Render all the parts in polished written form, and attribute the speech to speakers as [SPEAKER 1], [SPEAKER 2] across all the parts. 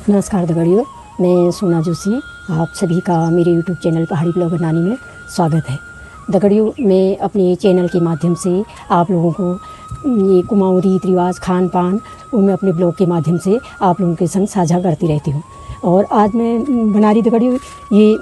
[SPEAKER 1] नमस्कार दगड़ियों, मैं सोना जोशी। आप सभी का मेरे YouTube चैनल पहाड़ी ब्लॉगर नानी में स्वागत है। दगड़ियों, मैं अपने चैनल के माध्यम से आप लोगों को ये कुमाऊँ रीत रिवाज खान पान वो मैं अपने ब्लॉग के माध्यम से आप लोगों के संग साझा करती रहती हूँ। और आज मैं बना रही दगड़ियों ये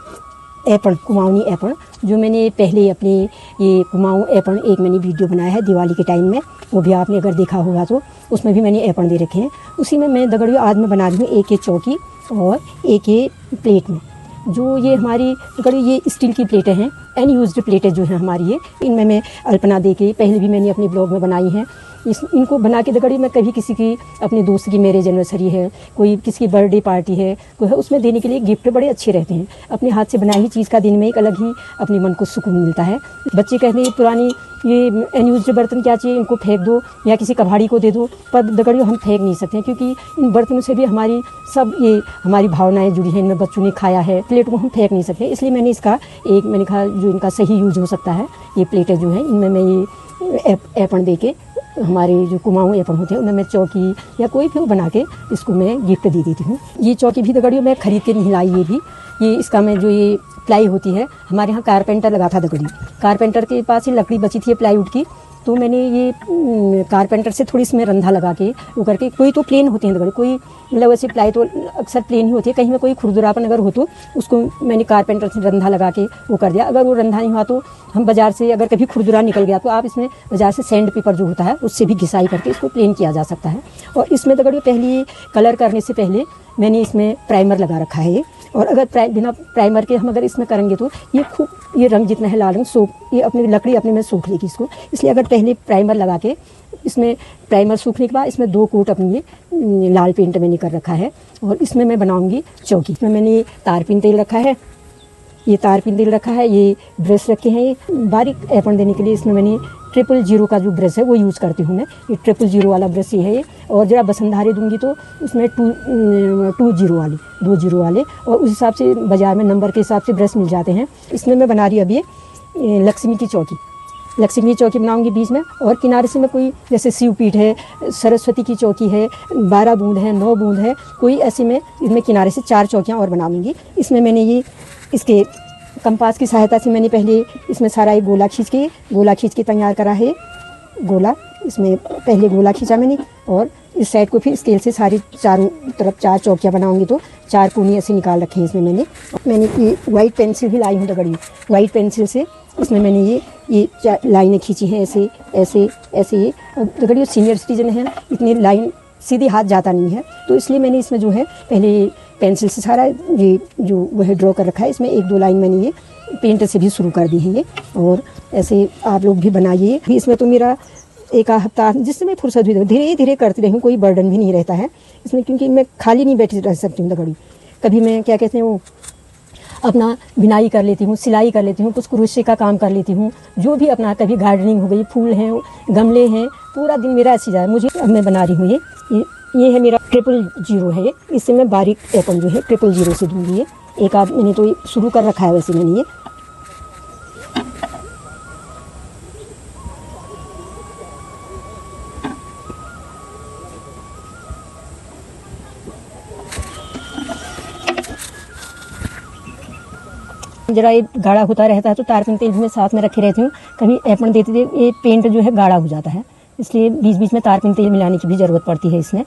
[SPEAKER 1] ऐपण, कुमाऊनी ऐपण, जो मैंने पहले अपने ये कुमाऊँ ऐपण एक मैंने वीडियो बनाया है दिवाली के टाइम में, वो भी आपने अगर देखा होगा तो उसमें भी मैंने ऐपण दे रखे हैं। उसी में मैं दगड़ियों आज मैं बना रही हूँ एक चौकी और एक प्लेट में। जो ये हमारी दगड़ियों ये स्टील की प्लेटें हैं, अनयूज्ड प्लेटें जो हैं हमारी ये, इनमें मैं अल्पना दे के पहले भी मैंने अपने ब्लॉग में बनाई हैं। इनको बना के दगड़ियों मैं कभी किसी की अपने दोस्त की मैरिज एनिवर्सरी है, कोई किसी की बर्थडे पार्टी है, कोई है, उसमें देने के लिए गिफ्ट बड़े अच्छे रहते हैं। अपने हाथ से बनाई हुई चीज़ का दिन में एक अलग ही अपने मन को सुकून मिलता है। बच्चे कहते हैं पुरानी ये अनयूज्ड बर्तन क्या चाहिए, इनको फेंक दो या किसी कबाड़ी को दे दो, पर दगड़ियों हम फेंक नहीं सकते हैं, क्योंकि इन बर्तनों से भी हमारी सब ये हमारी भावनाएं जुड़ी हैं। इनमें बच्चों ने खाया है, प्लेट को हम फेंक नहीं सकते। इसलिए मैंने इसका एक मैंने कहा जो इनका सही यूज हो सकता है, ये प्लेटें जो हैं इनमें मैं ये ऐपण दे के हमारे जो कुमाऊँ ऐपण होते हैं उनमें मैं चौकी या कोई भी बना के इसको मैं गिफ्ट दे देती हूँ। ये चौकी भी दगड़ियों मैं खरीद के नहीं लाई, ये इसका मैं जो ये प्लाई होती है, हमारे यहाँ कारपेंटर लगा था दगड़ी, कारपेंटर के पास ही लकड़ी बची थी प्लाईवुड की, तो मैंने ये कारपेंटर से थोड़ी इसमें रंधा लगा के वो करके, कोई तो प्लेन होते हैं दगड़ी, कोई मतलब वैसे प्लाई तो अक्सर प्लेन ही होती है, कहीं में कोई खुरदुरापन अगर हो तो उसको मैंने कारपेंटर से रंधा लगा के वो कर दिया। अगर वो रंधा नहीं हुआ तो हम बाजार से अगर कभी खुरदुरा निकल गया तो आप इसमें बाजार से सैंड पेपर जो होता है उससे भी घिसाई करके इसको प्लेन किया जा सकता है। और इसमें दगड़ियों पहले कलर करने से पहले मैंने इसमें प्राइमर लगा रखा है ये, और अगर बिना प्राइमर के हम अगर इसमें करेंगे तो ये खूब ये रंग जितना है लाल रंग सूख, ये अपनी लकड़ी अपने में सूख लेगी इसको। इसलिए अगर पहले प्राइमर लगा के इसमें प्राइमर सूखने के बाद इसमें 2 कोट अपनी ये लाल पेंट मैंने कर रखा है, और इसमें मैं बनाऊंगी चौकी। इसमें मैंने ये तारपीन तेल रखा है, ये तारपीन तेल रखा है, ये ब्रश रखे हैं, ये बारीक ऐपण देने के लिए इसमें मैंने 000 का जो ब्रश है वो यूज़ करती हूँ मैं। ये 000 वाला ब्रश ये है ये, और जरा बसंधारे दूंगी तो उसमें 2 जीरो वाले, और उस हिसाब से बाज़ार में नंबर के हिसाब से ब्रश मिल जाते हैं। इसमें मैं बना रही अब ये लक्ष्मी की चौकी, लक्ष्मी की चौकी बनाऊंगी बीच में, और किनारे से मैं कोई जैसे शिवपीठ है, सरस्वती की चौकी है, 12 बूंद है, 9 बूंद है, कोई ऐसे में इसमें किनारे से 4 चौकियाँ और बनाऊंगी। इसमें मैंने ये इसके कंपास की सहायता से मैंने पहले इसमें सारा एक गोला खींच के तैयार करा है। गोला इसमें पहले गोला खींचा मैंने, और इस साइड को फिर स्केल से सारी चारों तरफ 4 चौकियाँ बनाऊंगी तो 4 कोने ऐसे निकाल रखे हैं। इसमें मैंने ये वाइट पेंसिल भी लाई हूँ दगड़ी, वाइट पेंसिल से इसमें मैंने ये 4 लाइनें खींची हैं ऐसे ऐसे ऐसे। ये दगड़ी सीनियर सिटीजन है, इतनी लाइन सीधी हाथ जाता नहीं है, तो इसलिए मैंने इसमें जो है पहले पेंसिल से सारा ये जो वह ड्रॉ कर रखा है। इसमें 1-2 लाइन मैंने ये पेंट से भी शुरू कर दी है ये, और ऐसे आप लोग भी बनाइए। इसमें तो मेरा 1 हफ्ता जिससे मैं फुर्सत हुई धीरे धीरे करती रही हूँ, कोई बर्डन भी नहीं रहता है इसमें, क्योंकि मैं खाली नहीं बैठी रह सकती हूँ दगड़ी। कभी मैं क्या कहते हैं वो अपना बिनाई कर लेती हूँ, सिलाई कर लेती हूँ, कुछ क्रोशे का काम कर लेती हूँ, जो भी अपना कभी गार्डनिंग हो गई, फूल हैं, गमले हैं, पूरा दिन मेरा ऐसी जाए। मुझे अब मैं बना रही हूँ ये है मेरा 000 है ये, इससे मैं बारीक ऐपण जो है 000 से दूंगी ये। एक आध मैंने तो शुरू कर रखा है वैसे मैंने ये। जरा ये गाढ़ा होता रहता है तो तारपीन तेल भी मैं साथ में रखे रहती हूँ, कभी ऐपण देते ये पेंट जो है गाढ़ा हो जाता है, इसलिए बीच बीच में तारपीन तेल मिलाने की भी ज़रूरत पड़ती है इसमें।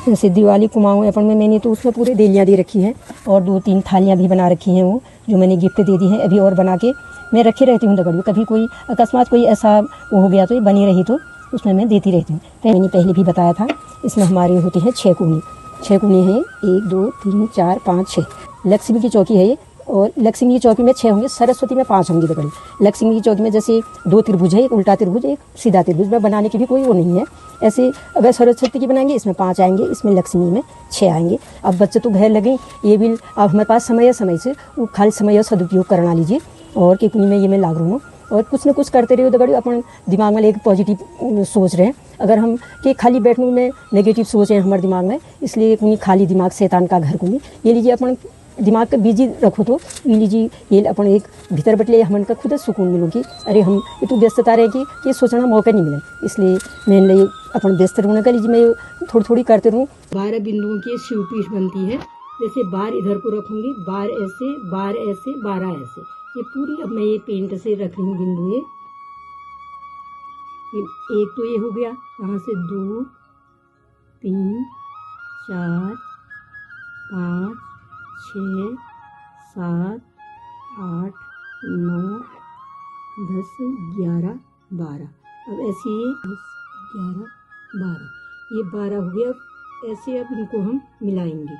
[SPEAKER 1] जैसे दिवाली कुमाऊँ ऐपण में मैंने तो उसमें पूरे देलियाँ दे रखी हैं, और 2-3 थालियाँ भी बना रखी हैं, वो जो मैंने गिफ्ट दे दी हैं। अभी और बना के मैं रखी रहती हूँ दगड़ी, कभी कोई अकस्मात कोई ऐसा वो हो गया तो ये बनी रही तो उसमें मैं देती रहती हूँ। मैंने पहले भी बताया था, इसमें हमारी होती है 6 कोने, 6 कोने हैं, 1 2 3 4 5 6। लक्ष्मी की चौकी है ये, और लक्ष्मी की चौकी में 6 होंगे, सरस्वती में 5 होंगी दगड़ी। लक्ष्मी की चौकी में जैसे 2 त्रिभुज है, एक उल्टा त्रिभुज, एक सीधा त्रिभुज, में बनाने की भी कोई वो नहीं है। ऐसे अगर सरस्वती की बनाएंगे इसमें 5 आएंगे, इसमें लक्ष्मी में 6 आएंगे। अब बच्चे तो घर लगे, ये भी अब हमारे पास समय से वो खाली समय सदुपयोग करना लीजिए, और कि में ये मैं लाग रहा हूँ, और कुछ न कुछ करते रहिए दगड़ी। अपन दिमाग में एक पॉजिटिव सोच रहे हैं, अगर हम कि खाली बैठने में नेगेटिव सोच है हमारे दिमाग में, इसलिए खाली दिमाग शैतान का घर को ये लीजिए। अपन दिमाग का बिजी रखो तो लीजिए ये अपन एक भीतर बटले हमन का खुद सुकून मिलूँगी। अरे हम ये तो व्यस्तता रहेगी कि सोचना मौका नहीं मिले, इसलिए मैंने लिए अपन व्यस्त रहूँ का लीजिए मैं थोड़ी थोड़ी करते रहूँ। 12 बिंदुओं की शिवपीठ बनती है। जैसे बार इधर को रखूँगी, बार ऐसे, बार ऐसे, 12 ऐसे, ये पूरी अब मैं ये पेंट से रख रही हूँ बिंदु। ये एक तो ये हो गया, यहाँ से 2 3 4 5 6 7 8 9 10 11 12। अब ऐसे ये 10 11 12, ये 12 हो गया। ऐसे अब इनको हम मिलाएंगे।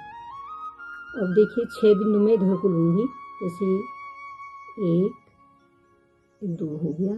[SPEAKER 1] अब देखिए 6 बिंदु में इधर को लूँगी। जैसे 1 2 हो गया,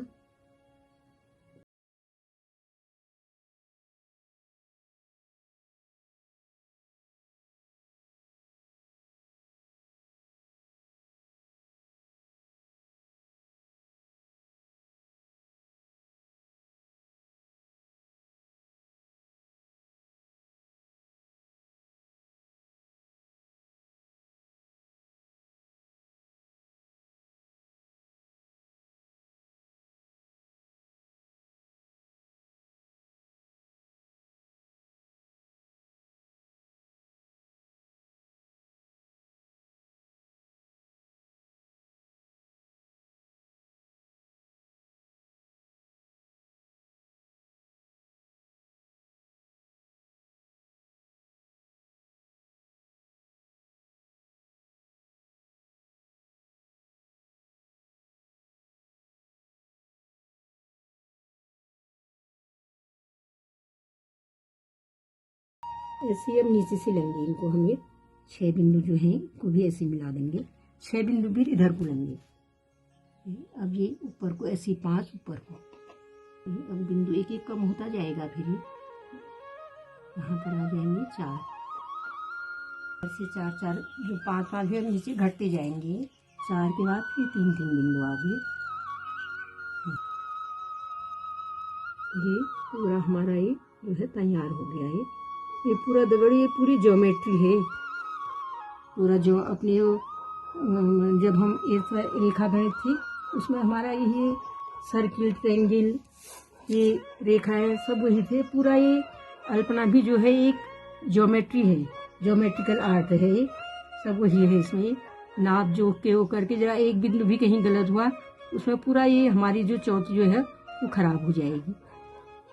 [SPEAKER 1] ऐसे अब नीचे से लेंगे इनको हम। ये 6 बिंदु जो हैं इनको भी ऐसे मिला देंगे। 6 बिंदु भी इधर को लेंगे। अब ये ऊपर को ऐसे 5 ऊपर को, अब बिंदु एक एक कम होता जाएगा। फिर यहाँ पर आ जाएंगे 4, ऐसे 4 4 जो 5 5 है नीचे घटते जाएंगे। 4 के बाद फिर 3 3 बिंदु आ गए। ये पूरा हमारा ये जो है तैयार हो गया है। ये पूरा दगड़ी, ये पूरी ज्योमेट्री है पूरा। जो अपने जब हम एक रेखा गणित थी उसमें हमारा ये सर्किल, ट्रायंगल, ये रेखाएं सब वही थे। पूरा ये अल्पना भी जो है एक ज्योमेट्री है, ज्योमेट्रिकल आर्ट है। ये सब वही है। इसमें नाप जोख के वो करके जरा एक बिंदु भी कहीं गलत हुआ उसमें पूरा ये हमारी जो चौकी जो है वो खराब हो जाएगी।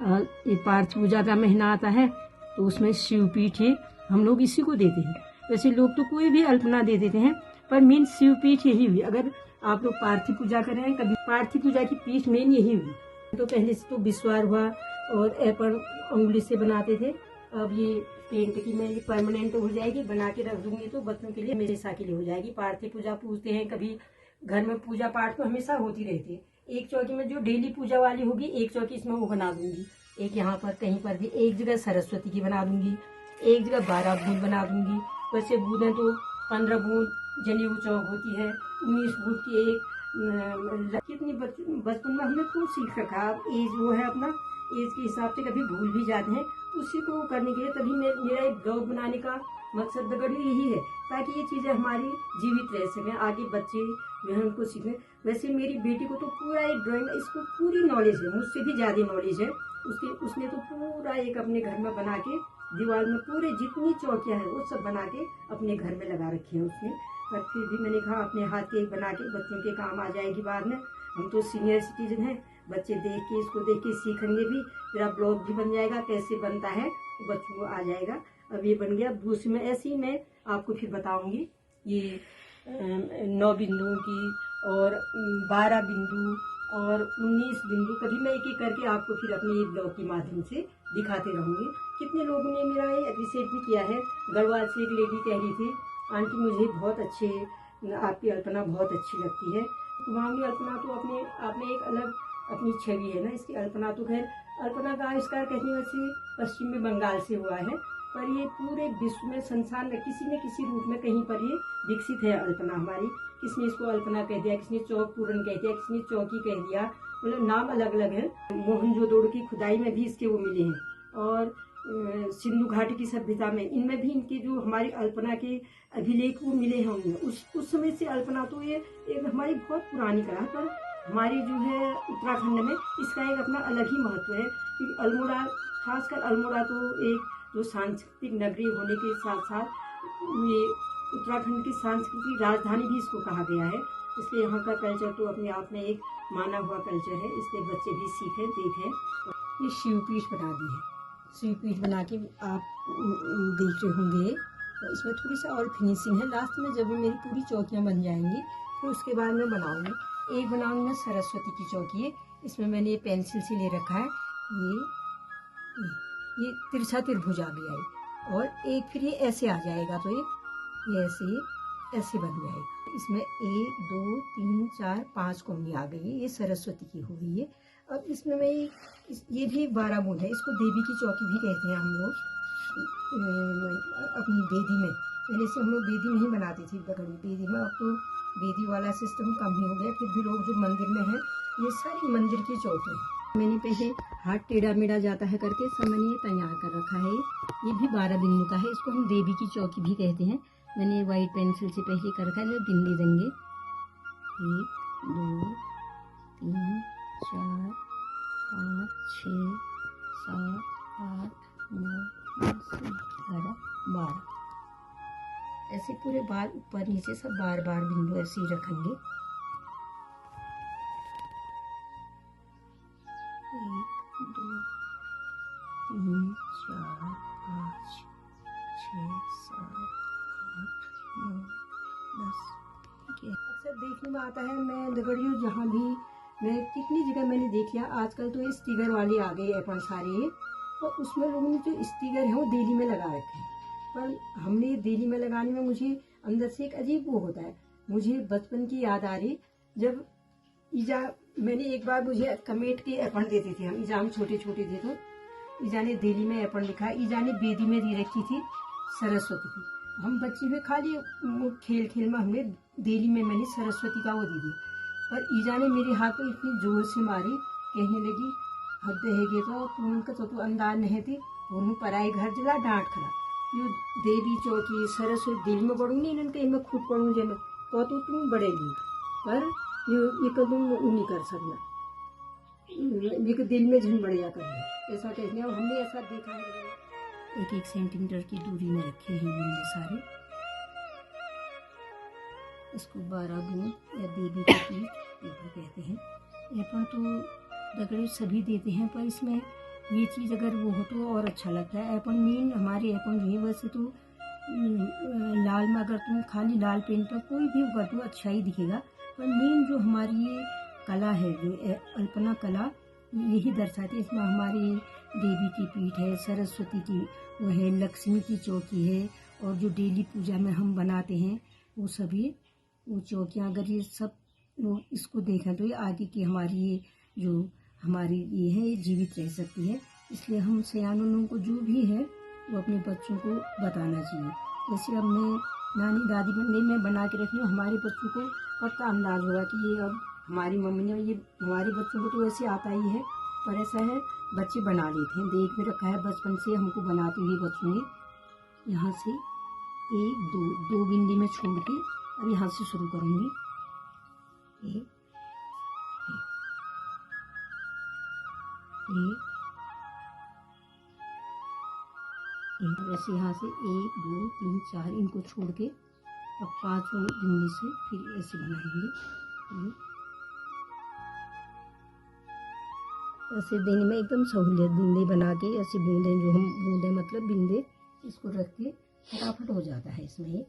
[SPEAKER 1] और ये पार्थ पूजा का महीना आता है तो उसमें शिवपीठ है, हम लोग इसी को देते हैं। वैसे लोग तो कोई भी अल्पना दे देते हैं, पर मेन शिवपीठ यही हुई। अगर आप लोग पार्थिव पूजा कर रहे हैं कभी, पार्थिव पूजा की पीठ मेन यही हुई। तो पहले से तो विस्वार हुआ और एपन उंगली से बनाते थे। अब ये पेंट की मैं परमानेंट हो जाएगी, बना के रख दूंगी तो बच्चों के लिए, हमेशा के लिए हो जाएगी। पार्थिव पूजा पूजते हैं कभी घर में, पूजा पाठ तो हमेशा होती रहती है। एक चौकी में जो डेली पूजा वाली होगी, एक चौकी इसमें वो बना दूंगी। एक यहाँ पर कहीं पर भी एक जगह सरस्वती की बना दूंगी, एक जगह 12 बूंद बना दूंगी। वैसे बूंदें तो 15 बूंद जनेऊ चौक होती है, 19 बूंद की एक। कितनी बचपन में हमने खूब सीख रखा। अब एज वो है अपना, एज के हिसाब से कभी भूल भी जाते हैं। उसी को करने के लिए तभी मेरा एक ब्लॉग बनाने का मकसद दगड़ी यही है, ताकि ये चीज़ें हमारी जीवित रह सकें, आगे बच्चे जो है उनको सीखें। वैसे मेरी बेटी को तो पूरा एक ड्राइंग, इसको पूरी नॉलेज है, मुझसे भी ज़्यादा नॉलेज है। उसने तो पूरा एक अपने घर में बना के, दीवार में पूरे जितनी चौकियाँ हैं वो सब बना के अपने घर में लगा रखी है उसने। पर फिर भी मैंने कहा अपने हाथ के एक बना के बच्चों के काम आ जाएगी बाद में। हम तो सीनियर सिटीजन हैं, बच्चे देख के, इसको देख के सीखेंगे भी। मेरा ब्लॉग भी बन जाएगा कैसे बनता है, तो बच्चों को आ जाएगा। अब ये बन गया। दूसरी में ऐसे ही मैं आपको फिर बताऊंगी ये 9 बिंदुओं की और 12 बिंदु और 19 बिंदु, कभी मैं एक एक करके आपको फिर अपने ये ब्लॉग के माध्यम से दिखाते रहूंगी। कितने लोगों ने मेरा ये अप्रिशिएट भी किया है। गढ़वाल से एक लेडी कह रही थी, आंटी मुझे बहुत अच्छे, आपकी अल्पना बहुत अच्छी लगती है। कुमाऊनी अल्पना तो आपने एक अलग अपनी छवि है ना इसकी। अल्पना तो खैर, अल्पना का आविष्कार कहने वैसे पश्चिमी बंगाल से हुआ है, पर ये पूरे विश्व में, संसार में किसी न किसी रूप में कहीं पर ये विकसित है अल्पना हमारी। किसने इसको अल्पना कह दिया, किसने चौक पूरन कह दिया, किसने चौकी कह दिया, मतलब नाम अलग अलग है। मोहनजोदड़ो की खुदाई में भी इसके वो मिले हैं। और
[SPEAKER 2] सिंधु घाटी की सभ्यता में, इनमें भी इनके जो हमारी अल्पना के अभिलेख वो मिले हैं उनमें। उस समय से अल्पना तो ये एक हमारी बहुत पुरानी कला, पर हमारी जो है उत्तराखंड में इसका एक अपना अलग ही महत्व है। क्योंकि अल्मोड़ा, खासकर अल्मोड़ा तो एक जो सांस्कृतिक नगरी होने के साथ साथ ये उत्तराखंड की सांस्कृतिक राजधानी भी इसको कहा गया है। इसलिए यहाँ का कल्चर तो अपने आप में एक माना हुआ कल्चर है, इसलिए बच्चे भी सीखें देखें। ये शिवपीठ बना दी है, शिवपीठ बना के आप देख रहे होंगे। तो इसमें थोड़ी सा और फिनिशिंग है, लास्ट में जब मेरी पूरी चौकियाँ बन जाएंगी तो उसके बाद मैं बनाऊंगी। एक बनाऊंगी मैं सरस्वती की चौकी है, इसमें मैंने ये पेंसिल से ले रखा है, ये तिरछा त्रिभुज आ गया है, और एक फिर ये ऐसे आ जाएगा, तो ये ऐसे बन जाएगा। इसमें 1 2 3 4 5 कोनी आ गई है, ये सरस्वती की हो गई है। अब इसमें मैं ये भी 12 बूंद है, इसको देवी की चौकी भी कहते हैं हम लोग अपनी बेदी में। पहले से हम लोग बेदी में ही बनाते थे दगड़ी बेदी में, अब तो बेदी वाला सिस्टम कम ही हो गया। फिर भी लोग जो मंदिर में हैं, ये सारी मंदिर की चौकी है। मैंने पहले हाथ टेढ़ा मेढ़ा जाता है करके सब मैंने ये तैयार कर रखा है। ये भी 12 बिंदु का है, इसको हम देवी की चौकी भी कहते हैं। मैंने वाइट पेंसिल से पहले कर रखा है, बिंदी देंगे 1 2 3 4 5 6 7 8 9 10 11 12, ऐसे पूरे बार ऊपर नीचे सब बार बार बिंदु ऐसे ही रखेंगे। 1 2 3 4 5 6 7 8 9 10, ठीक है। अक्सर देखने में आता है, मैं दगड़ियों जहाँ भी मैं कितनी जगह मैंने देख लिया, आजकल तो ये स्टिकर वाले आ गए अपन सारे, और उसमें लोगों ने जो स्टिकर है वो देली में लगा रखे हैं। पर हमने देली में लगाने में मुझे अंदर से एक अजीब वो होता है। मुझे बचपन की याद आ रही, जब मैंने एक बार, मुझे कमेट के एपन देते थे हम, ईजा में छोटे छोटे थे, तो ईजा ने देली में एपन लिखा, ईजा ने बेदी में दी रखी थी सरस्वती की। हम बच्चे में खाली खेल खेल में हमने देली में मैंने सरस्वती का वो दे दिया, पर ईजा ने मेरे हाथ पर इतनी जोर से मारी, कहने लगी हद है तो तुमका तो अंदाज नहीं थी, उन्हें पराई घर जला डांट खड़ा। यो देवी चौकी सरस्वती दिल में पढ़ूंगी, इनके मैं खुद पढ़ूँ जब तो तुम बढ़ेगी, पर ये कदम नहीं कर सकना, ये दिल में झन बढ़िया करना, ऐसा कहते हैं। हमने ऐसा देखा है, 1 1 सेंटीमीटर की दूरी में रखे हैं बिंदु सारे। इसको 12 बूंद या देवी का पीठ भी कहते हैं। एपन तो दगड़े सभी देते हैं, पर इसमें ये चीज़ अगर वो हो तो और अच्छा लगता है। एपन मेन हमारे एपन जो है, वैसे तो लाल में अगर तुम खाली लाल पेन पर कोई भी कर दो अच्छा ही दिखेगा, पर मेन जो हमारी ये कला है, जो अल्पना कला, यही दर्शाती है। इसमें हमारी देवी की पीठ है, सरस्वती की वो है, लक्ष्मी की चौकी है, और जो डेली पूजा में हम बनाते हैं वो सभी वो चौकियाँ, अगर ये सब लोग इसको देखें तो ये आगे की हमारी ये जो हमारी ये है, ये जीवित रह सकती है। इसलिए हम सयानों को जो भी है वो अपने बच्चों को बताना चाहिए। जैसे अब मैं नानी दादी बनने में बना के रखी हूँ, हमारे बच्चों को पक्का अंदाज होगा कि ये अब हमारी मम्मी ने, ये हमारे बच्चों को तो ऐसे आता ही है, पर ऐसा है बच्चे बना लेते हैं, देख भी रखा है बचपन से हमको बनाते हुए बच्चों ने। यहाँ से 1 2 बिंदी में छोड़ के अब यहाँ से शुरू करूँगी। 1 वैसे यहाँ से 1 2 3 4 इनको छोड़ के अब 5 बिंदी से फिर ऐसे बनाएंगे। ऐसे देने में एकदम सहूलियत, बिंदे बना के ऐसे बूंदे, जो हम बूंदे मतलब बिंदे, इसको रख के फटाफट हो जाता है इसमें।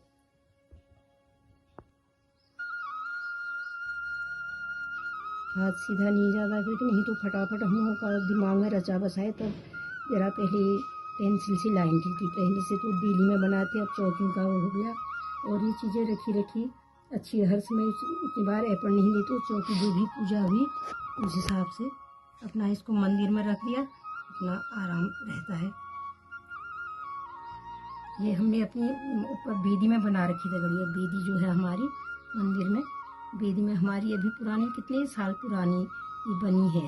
[SPEAKER 2] हाथ सीधा नहीं जाता, क्योंकि नहीं तो फटाफट हम लोगों का दिमाग में रचा बसाए, तब जरा पहले पेंसिल से लाइन थी, पहले से तो दिल्ली में बनाते, अब चौकियों का वो हो गया। और ये चीज़ें रखी अच्छी, हर समय इतनी बार एपन नहीं दी, तो चौकी जो भी पूजा हुई उस हिसाब से अपना इसको मंदिर में रख दिया, अपना आराम रहता है। ये हमने अपनी ऊपर बेदी में बना रखी थी गढ़िया, बेदी जो है हमारी मंदिर में, बेदी में हमारी अभी पुरानी, कितने साल पुरानी ये बनी है।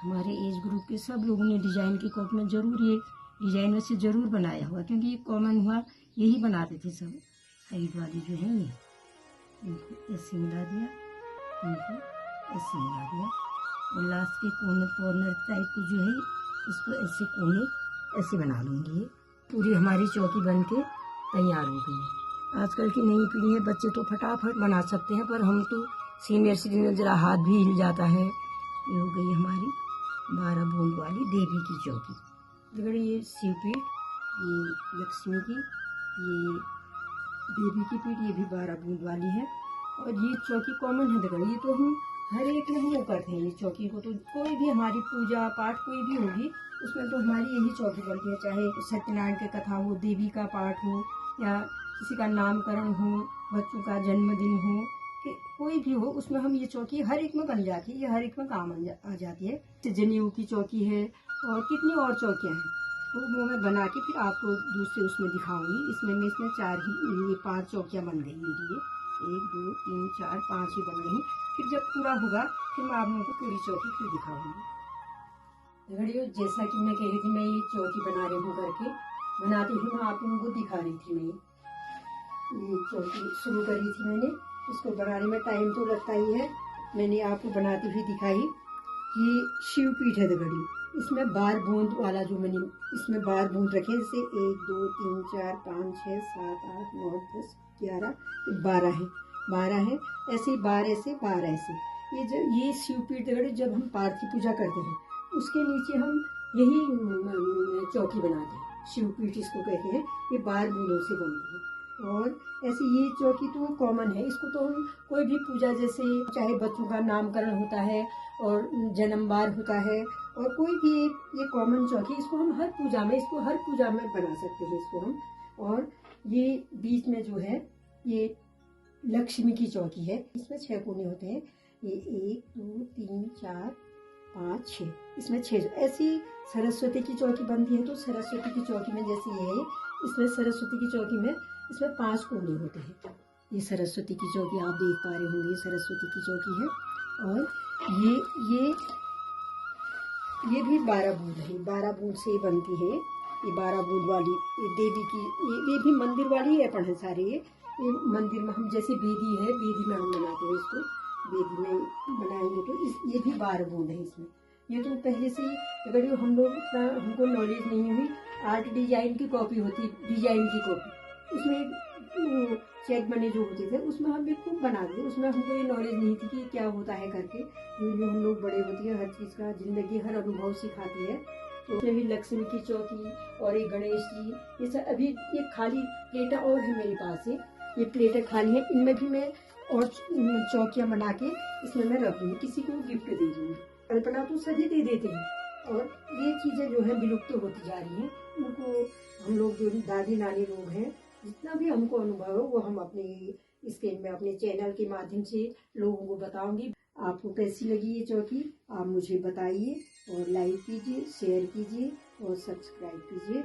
[SPEAKER 2] हमारे एज ग्रुप के सब लोगों ने डिजाइन की कॉपी में ज़रूर ये
[SPEAKER 1] डिजाइन वैसे जरूर बनाया हुआ, क्योंकि ये कॉमन हुआ, यही बनाते थे सब। साइड वाली जो है ये, इनको ऐसे मिला दिया, इनको ऐसे मिला दिया, और लास्ट के कॉर्नर टाइप को जो है इसको ऐसे कोने ऐसे बना लूँगी। ये पूरी हमारी चौकी बन के तैयार हो गई है। आजकल की नई पीढ़ी है, बच्चे तो फटाफट बना सकते हैं, पर हम तो सीनियर सिटीजन, जरा हाथ भी हिल जाता है। ये हो गई हमारी 12 बूंद वाली देवी की चौकी। अगर ये शिवपीठ, ये लक्ष्मी की, ये देवी की पीठ, ये भी 12 बूंद वाली है। और ये चौकी कॉमन है। देखो ये तो हम हर एक में हम करते हैं ये चौकी को, तो कोई भी हमारी पूजा पाठ कोई भी होगी उसमें तो हमारी यही चौकी बनती है। चाहे सत्यनारायण की कथा हो, देवी का पाठ हो, या किसी का नामकरण हो, बच्चों का जन्मदिन हो, कि कोई भी हो, उसमें हम ये चौकी हर एक में बन जाती है, ये हर एक में काम आ जाती है। जनेऊ की चौकी है और कितनी और चौकियाँ हैं, तो वो मैं बना के फिर आपको दूसरे उसमें दिखाऊंगी। इसमें 5 चौकियाँ बन गई मेरी। ये 1 2 3 4 5 ही बन गई। फिर जब पूरा होगा फिर मैं आप लोगों को पूरी चौकी फिर दिखाऊंगी। घड़ियों, जैसा कि मैं कह रही थी, मैं ये चौकी बना रही हूँ करके, बनाती हूँ मैं आप लोगों को दिखा रही थी। मैं ये चौकी शुरू करी थी मैंने, इसको बनाने में टाइम तो लगता ही है। मैंने आपको बनाती हुई दिखाई। ये शिवपीठ है दगड़ी, इसमें 12 बूंद वाला जो मैंने इसमें 12 बूंद रखे, जैसे 1 2 3 4 5 6 7 8 9 10 11 12 है, 12 है ऐसे 12 से 12 ऐसे। ये शिवपीठ दगड़ी जब हम पार्थिव पूजा करते हैं उसके नीचे हम यही चौकी बनाते हैं। शिवपीठ इसको कहते हैं। ये 12 बूंदों से बनती है। और ऐसे ये चौकी तो कॉमन है, इसको तो हम कोई भी पूजा, जैसे चाहे बच्चों का नामकरण होता है और जन्मवार होता है, और कोई भी ये कॉमन चौकी, इसको हम हर पूजा में बना सकते हैं इसको हम। और ये बीच में जो है ये लक्ष्मी की चौकी है, इसमें 6 कोने होते हैं। ये 1 2 3 4 5 6, इसमें 6। ऐसी सरस्वती की चौकी बनती है, तो सरस्वती की चौकी में जैसे ये है, इसमें सरस्वती की चौकी में इसमें 5 कोने होते हैं। ये सरस्वती की चौकी आप देख पा रहे होंगे, सरस्वती की चौकी है। और ये भी 12 बूंद है, 12 बूंद से बनती है। ये 12 बूंद वाली ये देवी की, ये भी मंदिर वाली है, अपन है सारे। ये मंदिर में हम जैसे बेदी है, बेदी में हम बनाते हैं इसको, बेदी में बनाएंगे तो ये भी 12 बूंद है इसमें। ये तो पहले से ही अगर हम लोग इतना हमको नॉलेज नहीं हुई, आर्ट डिजाइन की कॉपी होती, डिजाइन की कॉपी, उसमें चेक बने जो होते थे उसमें हम भी खूब बना दिए। उसमें हमको ये नॉलेज नहीं थी कि क्या होता है करके। जो हम लोग बड़े होती है, हर चीज़ का जिंदगी हर अनुभव सिखाती है। तो उसमें भी लक्ष्मी की चौकी और एक गणेश जी, ये सब अभी ये खाली प्लेटें और है मेरे पास है, ये प्लेटें खाली है, इनमें भी मैं और चौकियाँ बना के इसमें मैं रख दूँगी, किसी को गिफ्ट दे दूँगी। कल्पना तो सभी दे देते हैं, और ये चीज़ें जो है विलुप्त होती जा रही हैं। उनको हम लोग जो दादी नानी लोग हैं, जितना भी हमको अनुभव है वो हम अपने इसके में अपने चैनल के माध्यम से लोगों को बताऊंगी। आपको कैसी लगी ये चौकी आप मुझे बताइए, और लाइक कीजिए, शेयर कीजिए और सब्सक्राइब कीजिए।